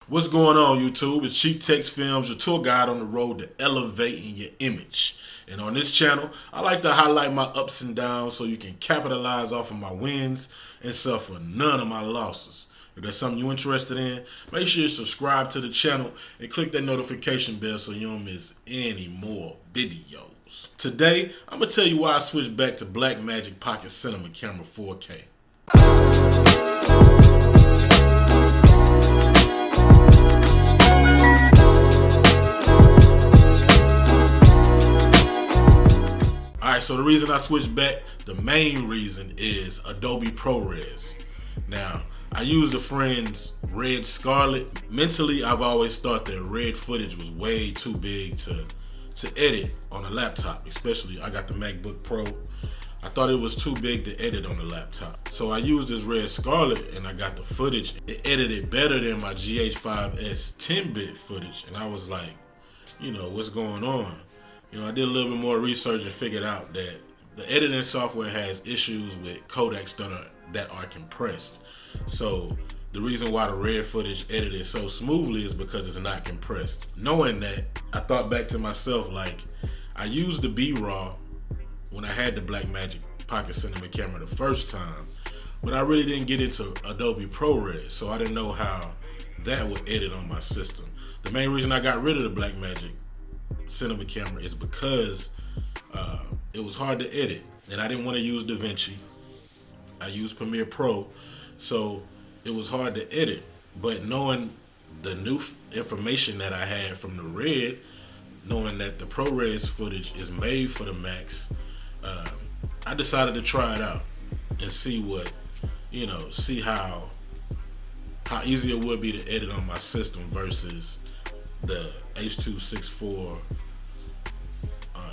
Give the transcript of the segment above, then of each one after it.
What's going on, YouTube? It's CHIEFTEXX Films, your tour guide on the road to elevating your image. And on this channel, I like to highlight my ups and downs so you can capitalize off of my wins and suffer none of my losses. If that's something you're interested in, make sure you subscribe to the channel and click that notification bell so you don't miss any more videos. Today, I'm going to tell you why I switched back to Blackmagic Pocket Cinema Camera 4K. Alright, so the reason I switched back, the main reason is Adobe ProRes. Now, I used a friend's Red Scarlet. Mentally, I've always thought that red footage was way too big to edit on a laptop, especially I got the MacBook Pro. I thought it was too big to edit on the laptop. So I used this Red Scarlet and I got the footage. It edited better than my GH5S 10-bit footage. And I was like, you know, what's going on? You know, I did a little bit more research and figured out that the editing software has issues with codecs that are compressed. So the reason why the red footage edited so smoothly is because it's not compressed. Knowing that, I thought back to myself, like, I used the B-Raw when I had the Blackmagic Pocket Cinema camera the first time, but I really didn't get into Adobe ProRes, so I didn't know how that would edit on my system. The main reason I got rid of the Blackmagic Cinema camera is because it was hard to edit, and I didn't want to use DaVinci. I used Premiere Pro, so it was hard to edit. But knowing the new information that I had from the Red, knowing that the ProRes footage is made for the Macs, I decided to try it out and see what, you know, see how easy it would be to edit on my system versus the H.264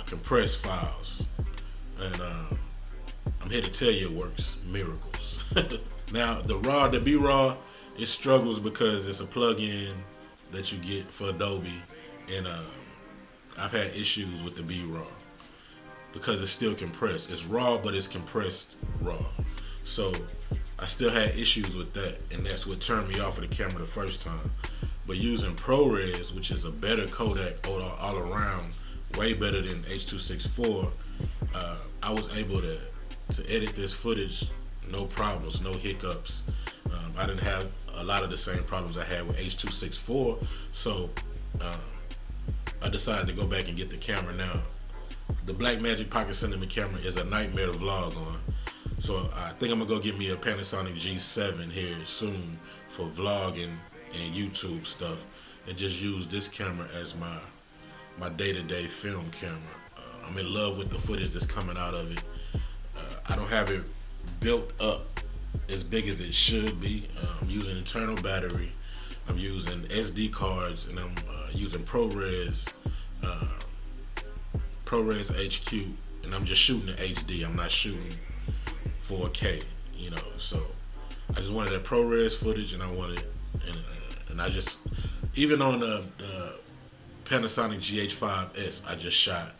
compressed files. And I'm here to tell you it works miracles. Now the B-Raw, it struggles because it's a plug-in that you get for Adobe, and I've had issues with the B-Raw because it's still compressed. It's raw, but it's compressed raw. So I still had issues with that, and that's what turned me off of the camera the first time. But using ProRes, which is a better codec all around, way better than H.264, I was able to edit this footage, no problems, no hiccups. I didn't have a lot of the same problems I had with H.264, so I decided to go back and get the camera now. The Blackmagic Pocket Cinema camera is a nightmare to vlog on, so I think I'm gonna go get me a Panasonic G7 here soon for vlogging and YouTube stuff, and just use this camera as my day-to-day film camera. I'm in love with the footage that's coming out of it. I don't have it built up as big as it should be. I'm using internal battery, I'm using SD cards, and I'm using ProRes HQ, and I'm just shooting in HD. I'm not shooting 4K, you know. So I just wanted that ProRes footage, and I wanted, and I just, even on the Panasonic GH5S, I just shot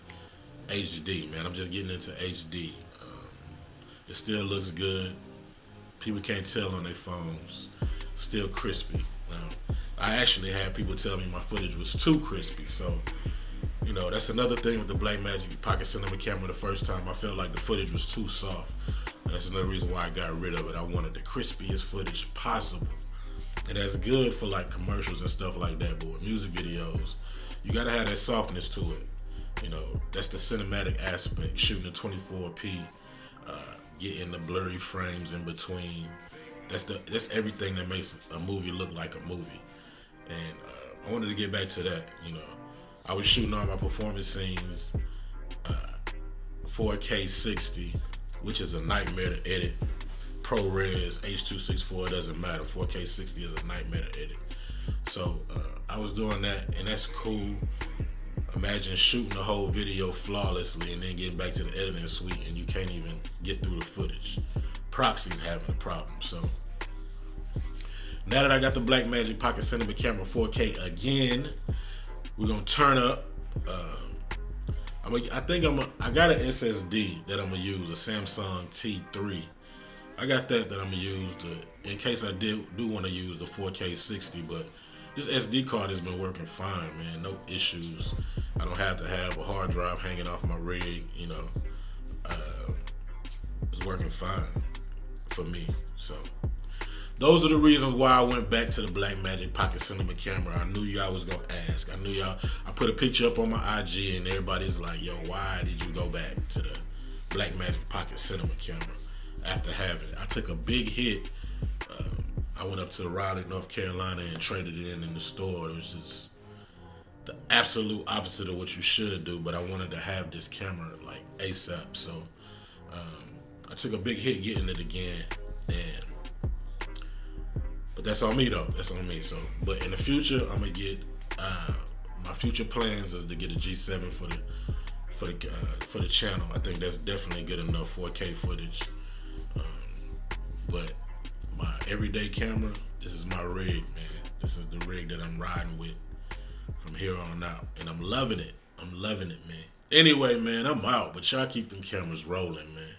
HD, man. I'm just getting into HD. It still looks good. People can't tell on their phones. Still crispy. Now, I actually had people tell me my footage was too crispy, so, you know, that's another thing with the Blackmagic Pocket Cinema camera. The first time I felt like the footage was too soft. That's another reason why I got rid of it. I wanted the crispiest footage possible. And that's good for like commercials and stuff like that, but with music videos, you gotta have that softness to it. You know, that's the cinematic aspect, shooting in 24p, getting the blurry frames in between. That's everything that makes a movie look like a movie. And I wanted to get back to that. You know, I was shooting all my performance scenes 4K 60, which is a nightmare to edit. ProRes, H.264, doesn't matter. 4K 60 is a nightmare to edit. So I was doing that, and that's cool. Imagine shooting the whole video flawlessly and then getting back to the editing suite and you can't even get through the footage. Proxy's having a problem. So now that I got the Blackmagic Pocket Cinema camera 4K again, we're gonna turn up. I got an SSD that I'm gonna use, a Samsung T3. I got that I'm gonna use in case I do want to use the 4K 60, but this SD card has been working fine, man. No issues. I don't have to have a hard drive hanging off my rig. You know, it's working fine for me. So those are the reasons why I went back to the Blackmagic Pocket Cinema camera. I knew y'all was gonna ask. I put a picture up on my IG and everybody's like, yo, why did you go back to the Blackmagic Pocket Cinema camera after having it? I took a big hit. I went up to Raleigh, North Carolina and traded it in the store. It was just the absolute opposite of what you should do, but I wanted to have this camera like ASAP. So I took a big hit getting it again, but that's on me though. That's on me. So, but in the future, I'm gonna get my future plans is to get a G7 for the channel. I think that's definitely good enough 4K footage. But my everyday camera, this is my rig, man. This is the rig that I'm riding with from here on out, and I'm loving it. I'm loving it, man. Anyway, man, I'm out, but y'all keep them cameras rolling, man.